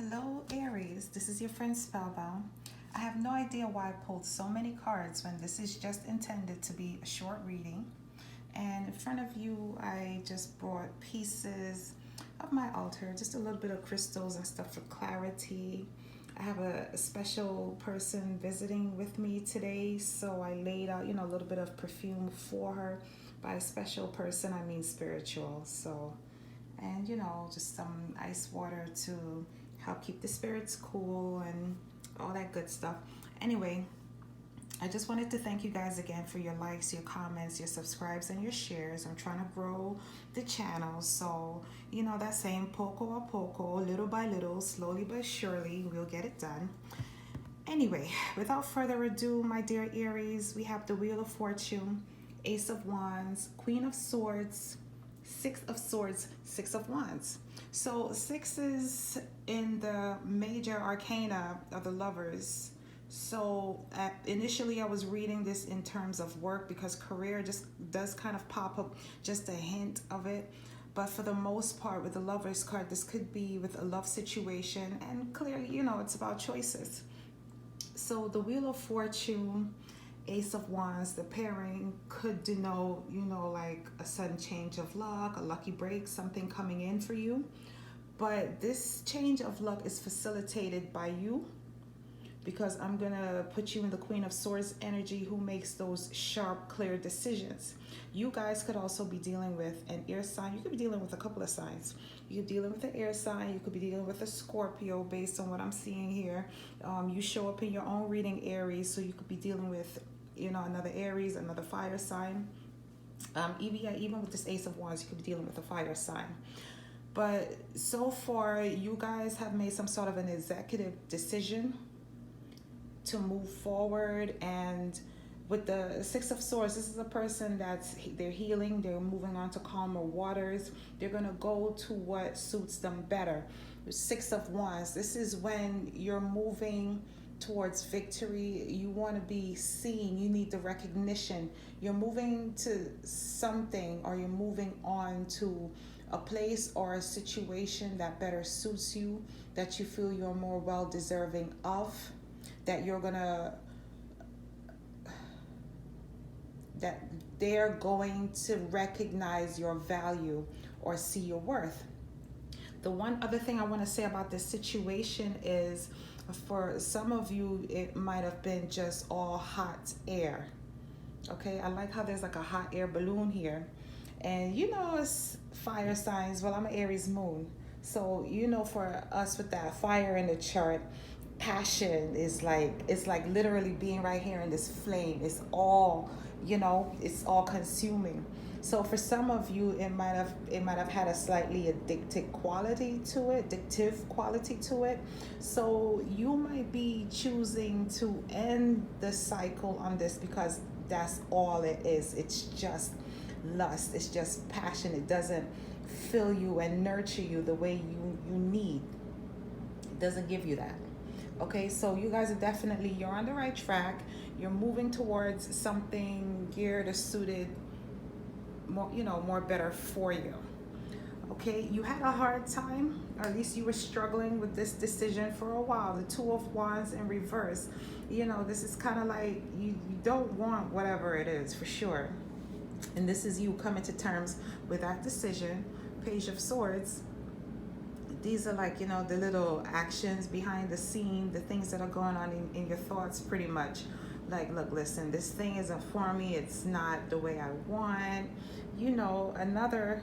Hello, Aries. This is your friend Spellbound. I have no idea why I pulled so many cards when this is just intended to be a short reading. And in front of you, I just brought pieces of my altar, just a little bit of crystals and stuff for clarity. I have a special person visiting with me today, so I laid out, a little bit of perfume for her. By a special person, I mean spiritual. So and just some ice water to help keep the spirits cool and all that good stuff. Anyway, I just wanted to thank you guys again for your likes, your comments, your subscribes, and your shares. I'm trying to grow the channel, so that saying, poco a poco, little by little, slowly but surely, we'll get it done. Anyway, without further ado, my dear Aries, we have the Wheel of Fortune, Ace of Wands, Queen of Swords, Six of Swords, Six of Wands. So six is in the major arcana of the lovers. So initially I was reading this in terms of work because career just does kind of pop up just a hint of it. But for the most part with the lovers card, this could be with a love situation, and clearly, it's about choices. So the Wheel of Fortune, Ace of Wands, the pairing could denote, like a sudden change of luck, a lucky break, something coming in for you. But this change of luck is facilitated by you, because I'm going to put you in the Queen of Swords energy, who makes those sharp, clear decisions. You guys could also be dealing with an air sign. You could be dealing with a couple of signs. You could be dealing with an air sign. You could be dealing with a Scorpio based on what I'm seeing here. You show up in your own reading, Aries, so you could be dealing with, another Aries, another fire sign. Even with this Ace of Wands, you could be dealing with a fire sign. But so far, you guys have made some sort of an executive decision to move forward. And with the Six of Swords, this is a person they're healing, they're moving on to calmer waters, they're going to go to what suits them better. Six of Wands, this is when you're moving towards victory. You want to be seen, you need the recognition. You're moving to something, or you're moving on to a place or a situation that better suits you, that you feel you're more well deserving of, that that they're going to recognize your value or see your worth. The one other thing I want to say about this situation is, for some of you, it might have been just all hot air. Okay, I like how there's like a hot air balloon here. And it's fire signs. Well, I'm an Aries moon. So, for us with that fire in the chart, passion is it's like literally being right here in this flame. It's all, it's all consuming. So for some of you, it might have had a slightly addictive quality to it. So you might be choosing to end the cycle on this, because that's all it is. It's just lust. It's just passion. It doesn't fill you and nurture you the way you need. It doesn't give you that. Okay, so you guys are definitely, you're on the right track. You're moving towards something geared or suited more, more better for you. Okay, you had a hard time, or at least you were struggling with this decision for a while. The Two of Wands in reverse. This is kind of like you don't want whatever it is, for sure. And this is you coming to terms with that decision. Page of Swords. These are like, the little actions behind the scene, the things that are going on in your thoughts, pretty much. Like, look, listen, this thing isn't for me. It's not the way I want. Another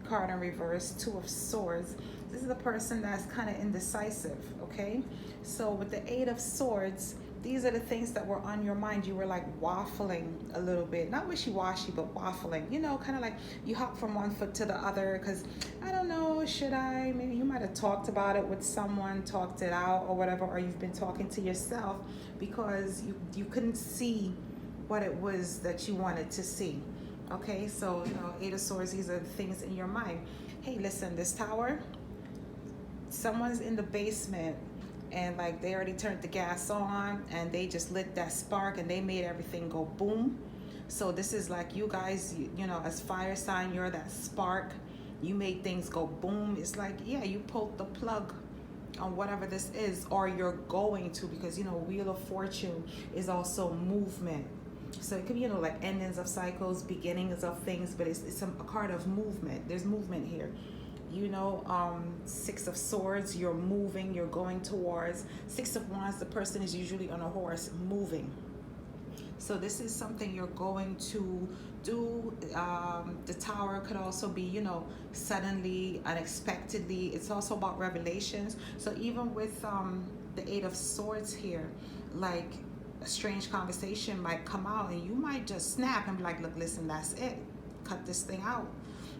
card in reverse, Two of Swords. This is the person that's kind of indecisive, okay? So with the Eight of Swords, these are the things that were on your mind. You were like waffling a little bit, not wishy-washy, but waffling, kind of like you hop from one foot to the other, because I don't know, should I? Maybe you might have talked about it with someone, talked it out or whatever, or you've been talking to yourself because you couldn't see what it was that you wanted to see. Okay, so Eight of Swords, these are the things in your mind. Hey, listen, this tower, someone's in the basement, and like they already turned the gas on and they just lit that spark and they made everything go boom. So this is like you guys, as fire sign, you're that spark. You made things go boom. It's like, yeah, you pulled the plug on whatever this is, or you're going to, because you know, Wheel of Fortune is also movement. So it could be, you know, like endings of cycles, beginnings of things, but it's a card of movement. There's movement here. You know, Six of Swords, you're moving, you're going towards. Six of Wands, the person is usually on a horse moving. So this is something you're going to do. The Tower could also be, you know, suddenly, unexpectedly. It's also about revelations. So even with the Eight of Swords here, like a strange conversation might come out and you might just snap and be like, look, listen, that's it. Cut this thing out,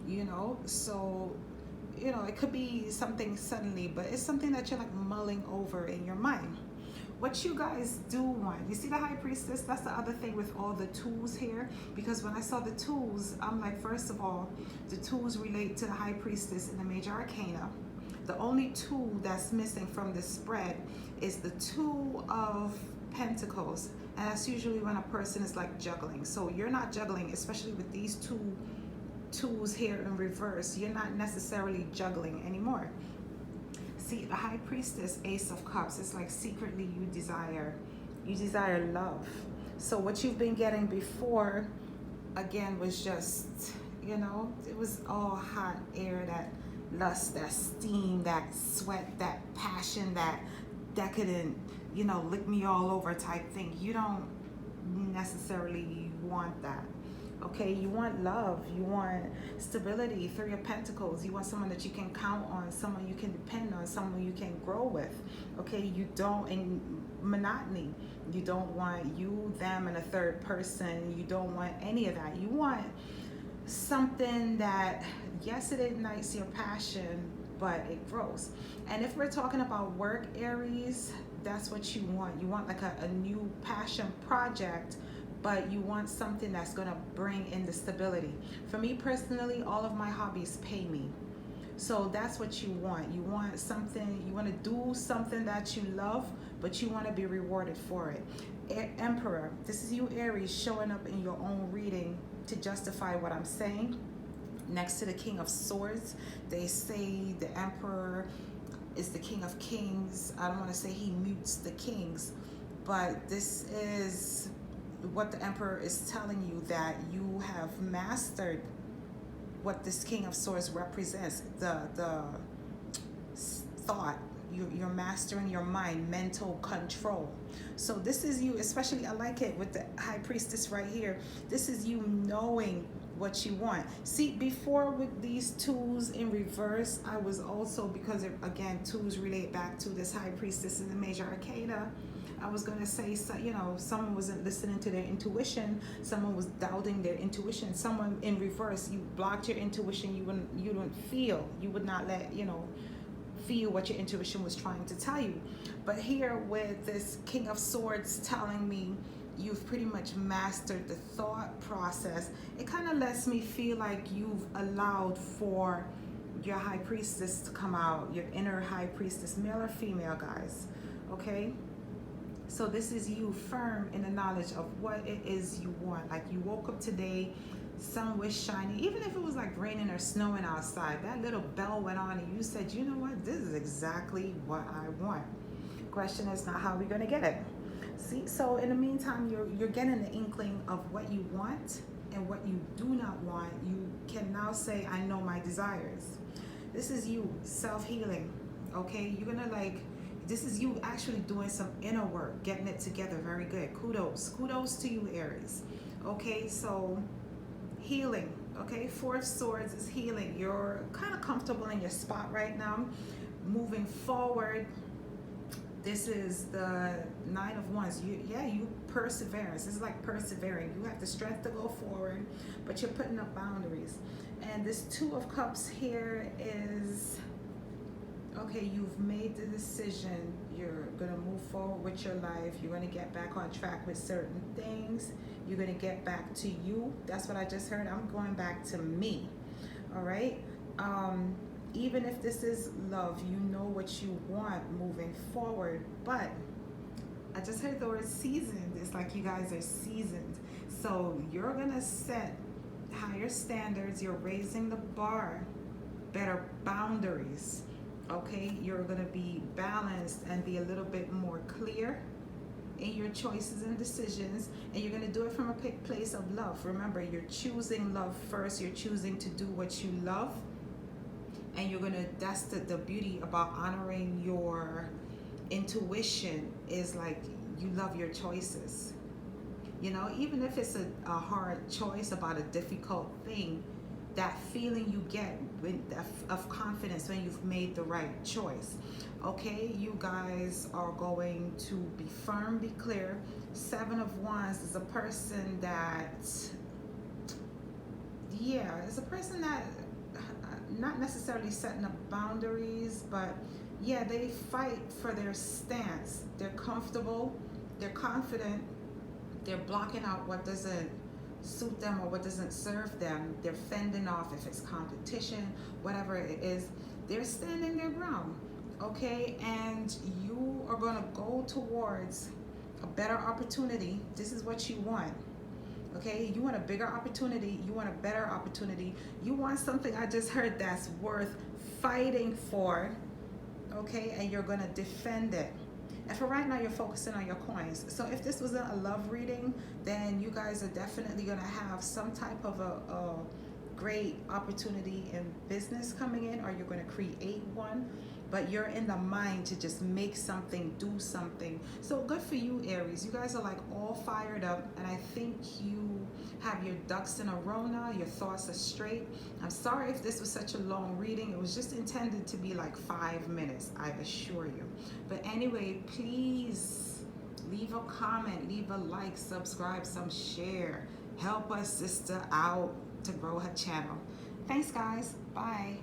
you know? So, you know, it could be something suddenly, but it's something that you're like mulling over in your mind. What you guys do want, you see the High Priestess? That's the other thing with all the tools here, because when I saw the tools, I'm like, first of all, the tools relate to the High Priestess in the Major Arcana. The only tool that's missing from this spread is the Two of Pentacles, and that's usually when a person is like juggling. So you're not juggling, especially with these two tools here in reverse. You're not necessarily juggling anymore. See, the High Priestess, Ace of Cups, it's like secretly you desire love. So what you've been getting before, again, was just, you know, it was all hot air, that lust, that steam, that sweat, that passion, that decadent, you know, lick me all over type thing. You don't necessarily want that. Okay, you want love, you want stability. Three of Pentacles, you want someone that you can count on, someone you can depend on, someone you can grow with. Okay, you don't, and monotony, you don't want you, them, and a third person. You don't want any of that. You want something that, yes, it ignites your passion, but it grows. And if we're talking about work, Aries, that's what you want. You want like a new passion project, but you want something that's going to bring in the stability. For me personally, all of my hobbies pay me. So that's what you want. You want something, you want to do something that you love, but you want to be rewarded for it. Emperor, this is you, Aries, showing up in your own reading to justify what I'm saying. Next to the King of Swords, they say the Emperor is the King of Kings. I don't want to say he mutes the kings, but this is what the Emperor is telling you, that you have mastered what this King of Swords represents, the thought. You're mastering your mind, mental control. So this is you, especially I like it with the High Priestess right here. This is you knowing what you want. See, before with these tools in reverse, I was also, because again, tools relate back to this High Priestess in the Major Arcana, I was going to say, you know, someone wasn't listening to their intuition. Someone was doubting their intuition. Someone in reverse, you blocked your intuition. You wouldn't feel. You would not let, you know, feel what your intuition was trying to tell you. But here with this King of Swords telling me you've pretty much mastered the thought process, it kind of lets me feel like you've allowed for your High Priestess to come out, your inner High Priestess, male or female, guys. Okay? So this is you firm in the knowledge of what it is you want. Like you woke up today, sun was shining, even if it was like raining or snowing outside, that little bell went on and you said, you know what, this is exactly what I want. Question is not how we're going to get it. See, so in the meantime, you're getting the inkling of what you want and what you do not want. You can now say, I know my desires. This is you self-healing. Okay, you're gonna like, this is you actually doing some inner work, getting it together. Very good. Kudos to you, Aries. Okay, so healing. Okay, Four of Swords is healing. You're kind of comfortable in your spot right now. Moving forward, this is the Nine of Wands. You perseverance. This is like persevering. You have the strength to go forward, but you're putting up boundaries. And this Two of Cups here is, okay, you've made the decision. You're going to move forward with your life. You're going to get back on track with certain things. You're going to get back to you. That's what I just heard. I'm going back to me. All right? Even if this is love, you know what you want moving forward. But I just heard the word seasoned. It's like you guys are seasoned. So you're going to set higher standards. You're raising the bar. Better boundaries. Okay, you're going to be balanced and be a little bit more clear in your choices and decisions, and you're going to do it from a place of love. Remember, you're choosing love first. You're choosing to do what you love, and you're going to, that's the beauty about honoring your intuition, is like you love your choices. You know, even if it's a hard choice about a difficult thing, that feeling you get of confidence when you've made the right choice. Okay, you guys are going to be firm, be clear. Seven of Wands is a person that, yeah, is a person that not necessarily setting up boundaries, but yeah, they fight for their stance. They're comfortable, they're confident, they're blocking out what doesn't suit them or what doesn't serve them. They're fending off if it's competition, whatever it is. They're standing their ground, okay? And you are going to go towards a better opportunity. This is what you want, okay? You want a bigger opportunity. You want a better opportunity. You want something, I just heard, that's worth fighting for, okay? And you're going to defend it. And for right now, you're focusing on your coins. So if this wasn't a love reading, then you guys are definitely going to have some type of a great opportunity in business coming in, or you're going to create one. But you're in the mind to just make something, do something. So good for you, Aries. You guys are like all fired up, and I think you have your ducks in a row now. Your thoughts are straight. I'm sorry if this was such a long reading. It was just intended to be like 5 minutes, I assure you. But anyway, please leave a comment, leave a like, subscribe, some share. Help us sister out to grow her channel. Thanks, guys. Bye.